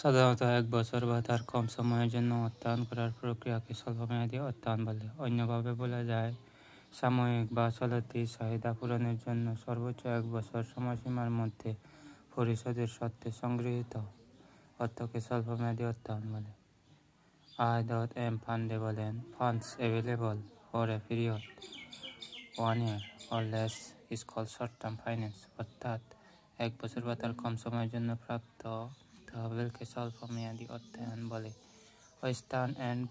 সাধারণত ১ বছর বা তার কম সময়ের জন্য অর্থায়ন করার প্রক্রিয়াকে স্বল্পমেয়াদী অর্থায়ন বলে। অন্যভাবে বলা যায়, সাময়িক বা চলতি চাহিদা পূরণের জন্য সর্বোচ্চ ১ বছর সময়সীমার মধ্যে পরিশোধের শর্তে সংগৃহীত অর্থকে স্বল্পমেয়াদী অর্থায়ন বলে। I.M. Pandey বলেন, "Funds available for a period 1 year or less is called short-term finance", অর্থাৎ ১ বছর বা তার কম সময়ের জন্য প্রাপ্ত তহবিলকে স্বল্পমেয়াদী অর্থায়ন বলে। ওয়েস্টার্ন অ্যান্ড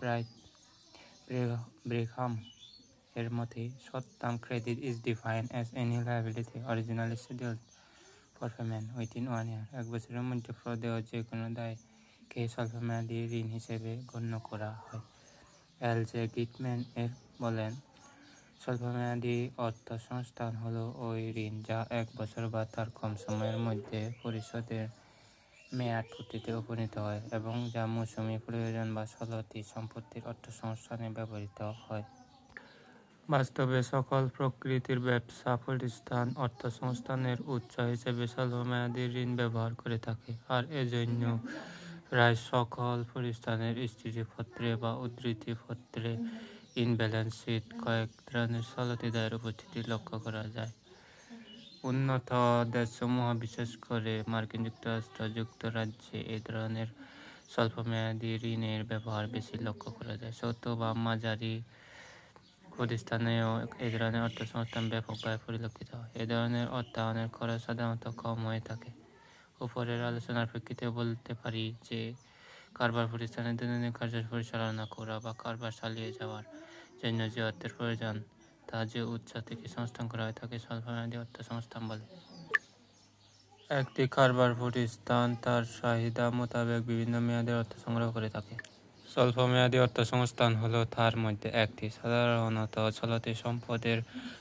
ব্রিঘাম এর মতে, short-term credit is defined as any liability originally scheduled for payment within 1 year. ১ বছরের মধ্যে প্রদেয় যে কোনো দায়কে স্বল্পমেয়াদী ঋণ হিসেবে গণ্য করা হয়। L.J. গিটম্যান এর বলেন, স্বল্পমেয়াদী অর্থসংস্থান হলো ওই ঋণ যা ১ বছর বা তার কম সময়ের মধ্যে পরিশোধের মেয়াদ পূর্তিতে উপনীত হয় এবং যা মৌসুমী প্রয়োজন বা চলতি সম্পত্তির অর্থসংস্থানে ব্যবহৃত হয়। বাস্তবে সকল প্রকৃতির ব্যবসা প্রতিষ্ঠান অর্থসংস্থানের উৎস হিসেবে স্বল্পমেয়াদী ঋণ ব্যবহার করে থাকে, আর এজন্য প্রায় সকল প্রতিষ্ঠানের স্থিতিপত্রে বা উদ্ধৃতিপত্রে ব্যালেন্স শিট কয়েক ধরনের চলতি দায়ের উপস্থিতি লক্ষ্য করা যায়। উন্নত দেশসমূহ, বিশেষ করে মার্কিন যুক্তরাষ্ট্র, যুক্তরাজ্যে এ ধরনের স্বল্পমেয়াদী ঋণের ব্যবহার বেশি লক্ষ্য করা যায়। ছোট বা মাঝারি প্রতিষ্ঠানেও এ ধরনের অর্থসংস্থান ব্যাপকভাবে পরিলক্ষিত হয়। এ ধরনের অর্থায়নের খরচ সাধারণত কম হয়ে থাকে। উপরের আলোচনার প্রেক্ষিতে বলতে পারি যে, কারবার প্রতিষ্ঠানের দৈনন্দিন কার্য পরিচালনা করা বা কারবার চালিয়ে যাওয়ার জন্য যে অর্থের প্রয়োজন তা যে উৎস থেকে সংস্থান করা হয় তাকে স্বল্পমেয়াদী অর্থসংস্থান বলে। একটি কারবার প্রতিষ্ঠান তার চাহিদা মোতাবেক বিভিন্ন মেয়াদের অর্থ সংগ্রহ করে থাকে। স্বল্পমেয়াদী অর্থসংস্থান হলো তার মধ্যে একটি। সাধারণত চলতি সম্পদের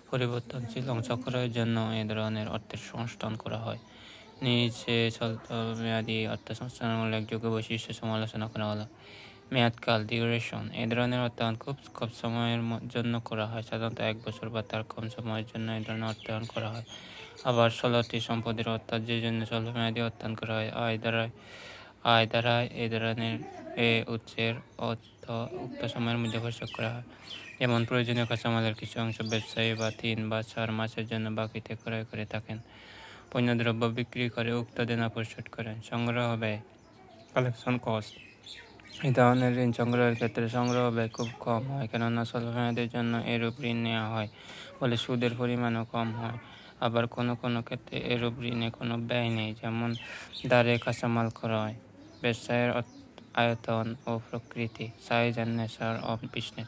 পরিবর্তনশীল অংশ ক্রয়ের জন্য এ ধরনের অর্থের সংস্থান করা হয়। নিচে স্বল্পমেয়াদী অর্থসংস্থানের উল্লেখযোগ্য বৈশিষ্ট্য সমালোচনা করা হলো। মেয়াদকাল, ডিউরেশন। এ ধরনের অর্থায়ন খুব কম সময়ের জন্য করা হয়, সাধারণত ১ বছর বা তার কম সময়ের জন্য এ ধরনের অর্থায়ন করা হয়। আবার চলতি সম্পদের অর্থাৎ যে জন্য স্বল্পমেয়াদী অর্থায়ন করা হয়, আয় দ্বারা এ ধরনের উৎসের অর্থ উক্ত সময়ের মধ্যে পরিশোধ করা হয়। যেমন প্রয়োজনীয় কাঁচামালের কিছু অংশ ব্যবসায়ী বা ৩ বা ৪ মাসের জন্য বাকিতে ক্রয় করে থাকেন। পণ্যদ্রব্য বিক্রি করে উক্ত দেনা পরিশোধ করেন। সংগ্রহ ব্যয়, কালেকশন কস্ট। এই ধরনের ঋণ সংগ্রহের ক্ষেত্রে সংগ্রহ ব্যয় খুব কম হয়, কেননা স্বল্পমেয়াদের জন্য এরূপ ঋণ নেওয়া হয় বলে সুদের পরিমাণও কম হয়। আবার কোনো কোনো ক্ষেত্রে এরূপ ঋণে কোনো ব্যয় নেই, যেমন দাঁড়ে কাঁচামাল ক্রয়। ব্যবসায়ের আয়তন ও প্রকৃতি, size and nature of business.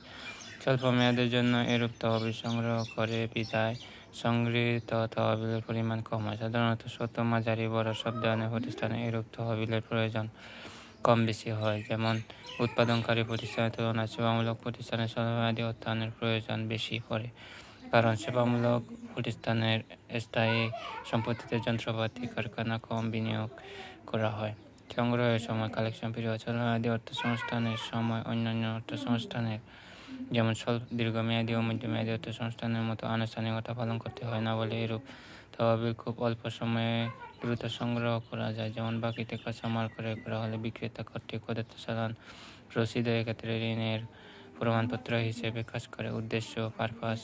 স্বল্প মেয়াদের জন্য এরূপ তহবিল সংগ্রহ করে বিধায় সংগৃহীত তহবিলের পরিমাণ কম হয়। সাধারণত ছোট, মাঝারি, বড় সব ধরনের প্রতিষ্ঠানে এরূপ তহবিলের প্রয়োজন কম বেশি হয়। যেমন উৎপাদনকারী প্রতিষ্ঠানের তুলনায় সেবামূলক প্রতিষ্ঠানের স্বল্পমেয়াদী অর্থায়নের প্রয়োজন বেশি পড়ে, কারণ সেবামূলক প্রতিষ্ঠানের স্থায়ী সম্পত্তিতে যন্ত্রপাতি, কারখানা কম বিনিয়োগ করা হয়। সংগ্রহের সময়, কালেকশন পিরিয়ড। স্বল্পমেয়াদী অর্থসংস্থানের সময় অন্যান্য অর্থসংস্থানের যেমন দীর্ঘমেয়াদী ও মধ্যমেয়াদী অর্থসংস্থানের মতো আনুষ্ঠানিকতা পালন করতে হয় না বলে এরূপ তহবিল খুব অল্প সময়ে দ্রুত সংগ্রহ করা যায়। যেমন বাকিতে কাঁচামাল ক্রয় করা হলে বিক্রেতা কর্তৃক প্রদত্ত চালান রসিদ এক্ষেত্রে ঋণের প্রমাণপত্র হিসেবে কাজ করে। উদ্দেশ্য, পারপাস।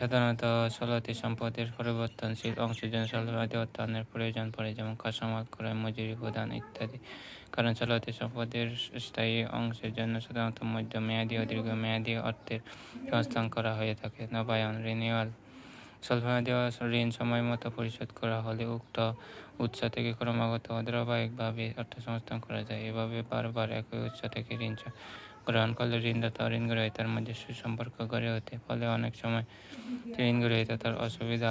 সাধারণত চলতি সম্পদের পরিবর্তনশীল অংশের জন্য স্বল্পমেয়াদী অর্থায়নের প্রয়োজন পড়ে, যেমন কাঁচামাল ক্রয়, মজুরি প্রদান ইত্যাদি। কারণ চলতি সম্পদের স্থায়ী অংশের জন্য সাধারণত মধ্যমেয়াদী ও দীর্ঘমেয়াদী অর্থের সংস্থান করা হয়ে থাকে। নবায়ন, রিনিউয়াল। স্বল্পমেয়াদী ঋণ সময়মতো পরিশোধ করা হলে উক্ত উৎস থেকে ক্রমাগত ও ধারাবাহিকভাবে অর্থসংস্থান করা যায়। এভাবে বারবার একই উৎস থেকে ঋণ গ্রহণ করলে ঋণদাতা ও ঋণ গ্রহীতার মধ্যে সুসম্পর্ক গড়ে ওঠে। ফলে অনেক সময় ঋণ গ্রহীতার অসুবিধা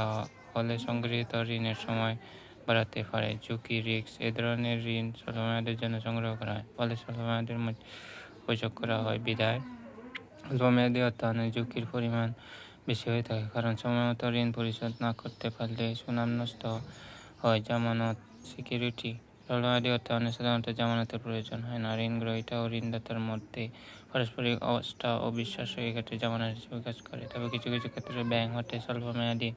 হলে সংগৃহীত ঋণের সময় বাড়াতে পারে। ঝুঁকি, রিস্ক। এ ধরনের ঋণ স্বল্পমেয়াদের জন্য সংগ্রহ করা হয়, ফলে স্বল্পমেয়াদের মধ্যে পরিশোধ করা হয় বিধায় স্বল্পমেয়াদী অর্থায়নের ঝুঁকির পরিমাণ বেশি হয়ে থাকে, কারণ সময়মতো ঋণ পরিশোধ না করতে পারলে সুনাম নষ্ট হয়। জামানত, সিকিউরিটি। স্বল্পমেয়াদী অর্থায়নে সাধারণত জামানতের প্রয়োজন হয় না। ঋণ গ্রহীতা ও ঋণদাতার মধ্যে পারস্পরিক আস্থা ও বিশ্বাস এক্ষেত্রে জামানত হিসেবে কাজ করে। তবে কিছু কিছু ক্ষেত্রে ব্যাংক হতে স্বল্পমেয়াদী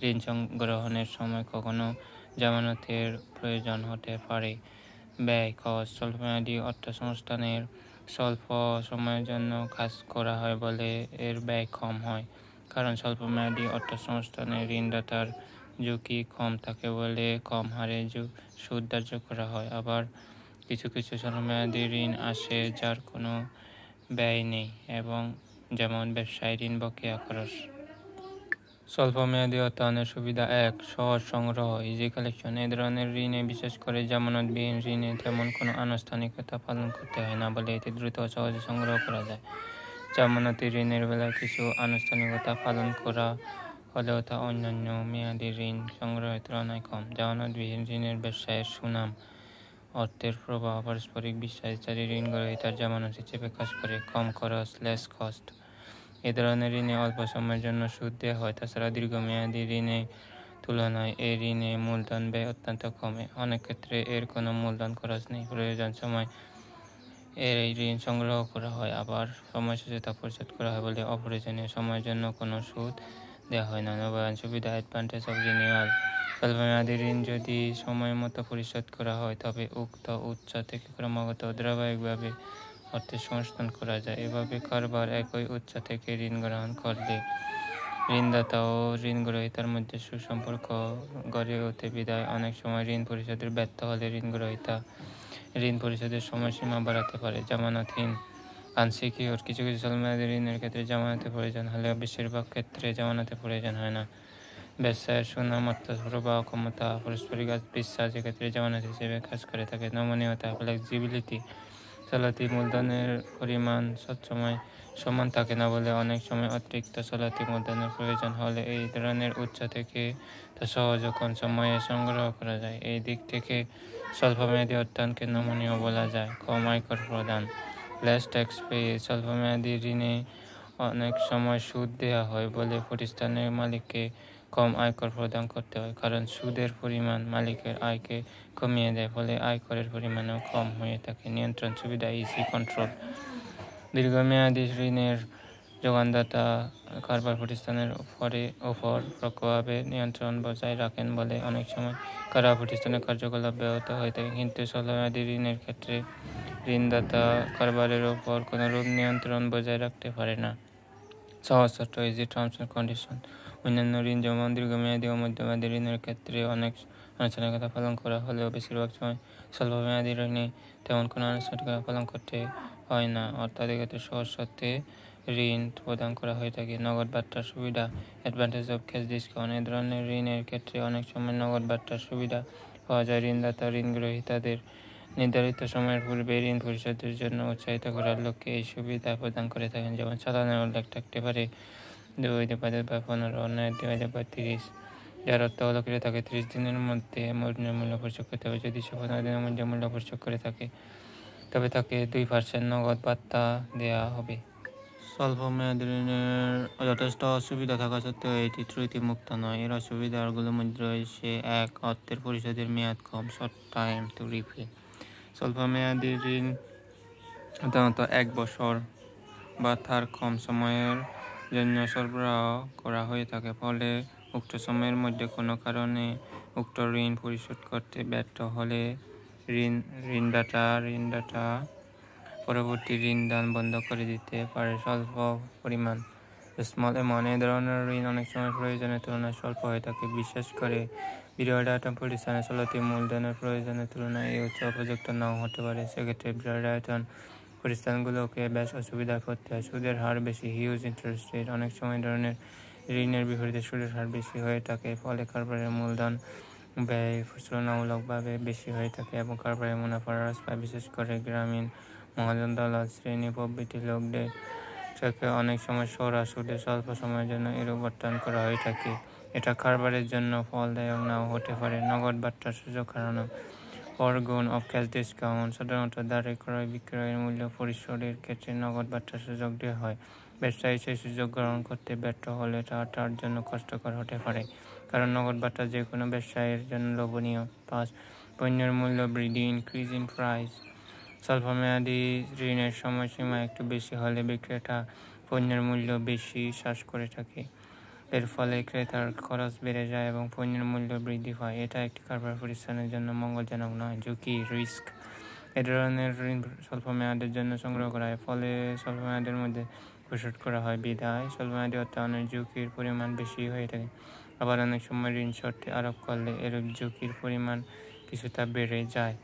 ঋণ গ্রহণের সময় কখনো জামানতের প্রয়োজন হতে পারে। ব্যয় কস্ট স্বল্পমেয়াদী অর্থসংস্থানের স্বল্প সময়ের জন্য কাজ করা হয় বলে এর ব্যয় কম হয়, কারণ স্বল্পমেয়াদী অর্থসংস্থানে ঋণদাতার ঝুঁকি কম থাকে বলে কম হারে সুদ ধার্য করা হয়। আবার কিছু কিছু স্বল্পমেয়াদী ঋণ আসে যার কোনো ব্যয় নেই, এবং যেমন ব্যবসায় ঋণ বকেয়া খরচ। স্বল্পমেয়াদী অর্থায়নের সুবিধা 1. সহজ সংগ্রহ, ইজি কালেকশন। এ ধরনের ঋণে, বিশেষ করে জামানতবিহীন ঋণে, তেমন কোনো আনুষ্ঠানিকতা পালন করতে হয় না বলে এটি দ্রুত ও সহজে সংগ্রহ করা যায়। জামানতি ঋণের বেলায় কিছু আনুষ্ঠানিকতা পালন করা হলেও তা অন্যান্য মেয়াদী ঋণ সংগ্রহের তুলনায় কম। জামানতবিহীন ঋণের ব্যবসায়ের সুনাম, অর্থের প্রবাহ, পারস্পরিক বিশ্বাস ইত্যাদি ঋণ গ্রহীতার জামানত হিসেবে কাজ করে। কম খরচ, লেস কস্ট। এ ধরনের ঋণে অল্প সময়ের জন্য সুদ দেওয়া হয়। তাছাড়া দীর্ঘমেয়াদী ঋণের তুলনায় এই ঋণে মূলধন ব্যয় অত্যন্ত কম। অনেক ক্ষেত্রে এর কোনো মূলধন খরচ নেই, প্রয়োজন সময় এই ঋণ সংগ্রহ করা হয়, আবার সময় শেষে তা পরিশোধ করা হয় বলে অপ্রয়োজনীয় সময়ের জন্য কোনো সুদ দেওয়া হয় না। নবায়ন সুবিধা, অ্যাডভান্টেজ অফ রিনিউয়াল। স্বল্পমেয়াদী ঋণ যদি সময় মতো পরিশোধ করা হয় তবে উক্ত উৎস থেকে ক্রমাগত ধারাবাহিকভাবে অর্থের সংস্থান করা যায়। এভাবে কারবার একই উৎস থেকে ঋণ গ্রহণ করলে ঋণদাতা ও ঋণ গ্রহীতার মধ্যে সুসম্পর্ক গড়ে ওঠে বিধায় অনেক সময় ঋণ পরিশোধে ব্যর্থ হলে ঋণ গ্রহীতা ঋণ পরিশোধের সময়সীমা বাড়াতে পারে। জামানতহীন, আনসিকিউর। কিছু কিছু স্বল্পমেয়াদী ঋণের ক্ষেত্রে জামানতের প্রয়োজন হলেও বেশিরভাগ ক্ষেত্রে জামানতের প্রয়োজন হয় না। ব্যবসায়ের সুনাম, অর্থপ্রবাহ ক্ষমতা, পারস্পরিক বিশ্বাস এক্ষেত্রে জামানত হিসেবে কাজ করে থাকে। নমনীয়তা, ফ্লেক্সিবিলিটি। চলতি মূলধনের পরিমাণ সবসময় সমান থাকে না বলে অনেক সময় অতিরিক্ত চলতি মূলধনের প্রয়োজন হলে এই ধরনের উৎস থেকে তা সহজ ও কম সময়ে সংগ্রহ করা যায়। এই দিক থেকে স্বল্পমেয়াদী অর্থায়নকে নমনীয় বলা যায়। কম আয়কর প্রদান, লেস ট্যাক্স পে। স্বল্পমেয়াদী ঋণে অনেক সময় সুদ দেওয়া হয় বলে প্রতিষ্ঠানের মালিককে কম আয়কর প্রদান করতে হয়, কারণ সুদের পরিমাণ মালিকের আয়কে কমিয়ে দেয়, ফলে আয়করের পরিমাণও কম হয়ে থাকে। নিয়ন্ত্রণ সুবিধা, ইসি কন্ট্রোল। দীর্ঘমেয়াদী ঋণের যোগানদাতা কারবার প্রতিষ্ঠানের উপর পরোক্ষভাবে নিয়ন্ত্রণ বজায় রাখেন বলে অনেক সময় কারবার প্রতিষ্ঠানের কার্যকলাপ ব্যাহত হয়ে থাকে। কিন্তু স্বল্পমেয়াদী ঋণের ক্ষেত্রে ঋণদাতা কারবারের উপর কোনোরূপ নিয়ন্ত্রণ বজায় রাখতে পারে না। সহজ শর্ত, ইজি টার্মস এন্ড কন্ডিশন। অন্যান্য ঋণ যেমন দীর্ঘমেয়াদী ও মধ্যমেয়াদী ঋণের ক্ষেত্রে অনেক আনুষ্ঠানিকতা পালন করা হলেও বেশিরভাগ সময় স্বল্পমেয়াদী ঋণে তেমন কোনো আনুষ্ঠানিকতা পালন করতে হয় না, অর্থাৎ এক্ষেত্রে সহজ শর্তে ঋণ প্রদান করা হয়ে থাকে। নগদ বার্তার সুবিধা, অ্যাডভান্টেজ অফ ক্যাশ ডিসকাউন্ট। এই ধরনের ঋণের ক্ষেত্রে অনেক সময় নগদ বার্তার সুবিধা পাওয়া যায়। ঋণদাতা ঋণ গ্রহীতাদের নির্ধারিত সময়ের পূর্বে ঋণ পরিশোধের জন্য উৎসাহিত করার লক্ষ্যে এই সুবিধা প্রদান করে থাকেন। যেমন চালানের উল্লেখ থাকতে পারে 2/15, 2/30, যার অর্থ হল ক্রেতাকে 30 দিনের মধ্যে মূল্য পরিশোধ করতে হবে। যদি সে 15 দিনের মধ্যে মূল্য পরিশোধ করে থাকে তবে তাকে 2% নগদ বার্তা দেওয়া হবে। স্বল্পমেয়াদী ঋণের যথেষ্ট অসুবিধা থাকা সত্ত্বেও এটি ত্রুটিমুক্ত নয়। এর অসুবিধাগুলোর মধ্যে রয়েছে: 1. অর্থের পরিশোধের মেয়াদ কম, শর্ট টাইম টু রিপে। স্বল্পমেয়াদী ঋণ সাধারণত 1 বছর বা তার কম সময়ের জন্য সরবরাহ করা হয়ে থাকে, ফলে উক্ত সময়ের মধ্যে কোনো কারণে উক্ত ঋণ পরিশোধ করতে ব্যর্থ হলে ঋণদাতা পরবর্তী ঋণ দান বন্ধ করে দিতে পারে। স্বল্প পরিমাণ, স্মল অ্যামাউন্ট। এই ধরনের ঋণ অনেক সময় প্রয়োজনের তুলনায় স্বল্প হয়ে থাকে, বিশেষ করে বৃহৎ আয়তন প্রতিষ্ঠানে চলতি মূলধনের প্রয়োজনের তুলনায় এই উৎস উপযুক্ত নাও হতে পারে। সেক্ষেত্রে বৃহৎ আয়তন প্রতিষ্ঠানগুলোকে বেশ অসুবিধায় পড়তে হয়। সুদের হার বেশি, হিউজ ইন্টারেস্ট রেট। অনেক সময় ধরনের ঋণের বিপরীতে সুদের হার বেশি হয়ে থাকে, ফলে কারবারের মূলধন ব্যয় তুলনামূলকভাবে বেশি হয়ে থাকে এবং কারবারের মুনাফা হ্রাস পায়। বিশেষ করে গ্রামীণ মহাজন, দালাল শ্রেণী প্রভৃতি লোকদের থেকে অনেক সময় সরা সুদে স্বল্প সময়ের জন্য এরূপ অর্থায়ন করা হয়ে থাকে। এটা কারবারের জন্য ফলদায়ক নাও হতে পারে। নগদ বার্তার সুযোগ হারানো, ফরগোন অফ ক্যাশ ডিসকাউন্ট। সাধারণত দ্বারে ক্রয় বিক্রয়ের মূল্য পরিশোধের ক্ষেত্রে নগদ বার্তার সুযোগ দেওয়া হয়। ব্যবসায়ী সেই সুযোগ গ্রহণ করতে ব্যর্থ হলে তা তার জন্য কষ্টকর হতে পারে, কারণ নগদ বার্তা যে কোনো ব্যবসায়ীর জন্য লোভনীয়। 5. পণ্যের মূল্য বৃদ্ধি, ইনক্রিজ ইন প্রাইস। স্বল্পমেয়াদী ঋণের সময়সীমা একটু বেশি হলে বিক্রেতা পণ্যের মূল্য বেশি হ্রাস করে থাকে। এর ফলে ক্রেতার খরচ বেড়ে যায় এবং পণ্যের মূল্য বৃদ্ধি পায়। এটা একটি কারবার প্রতিষ্ঠানের জন্য মঙ্গলজনক নয়। ঝুঁকি, রিস্ক। এ ধরনের ঋণ স্বল্পমেয়াদের জন্য সংগ্রহ করা হয়, ফলে স্বল্পমেয়াদের মধ্যে পরিশোধ করা হয় বিধায় স্বল্পমেয়াদী অর্থায়নের ঝুঁকির পরিমাণ বেশি হয়ে থাকে। আবার অনেক সময় ঋণ শর্তে আরোপ করলে এরূপ ঝুঁকির পরিমাণ কিছুটা বেড়ে যায়।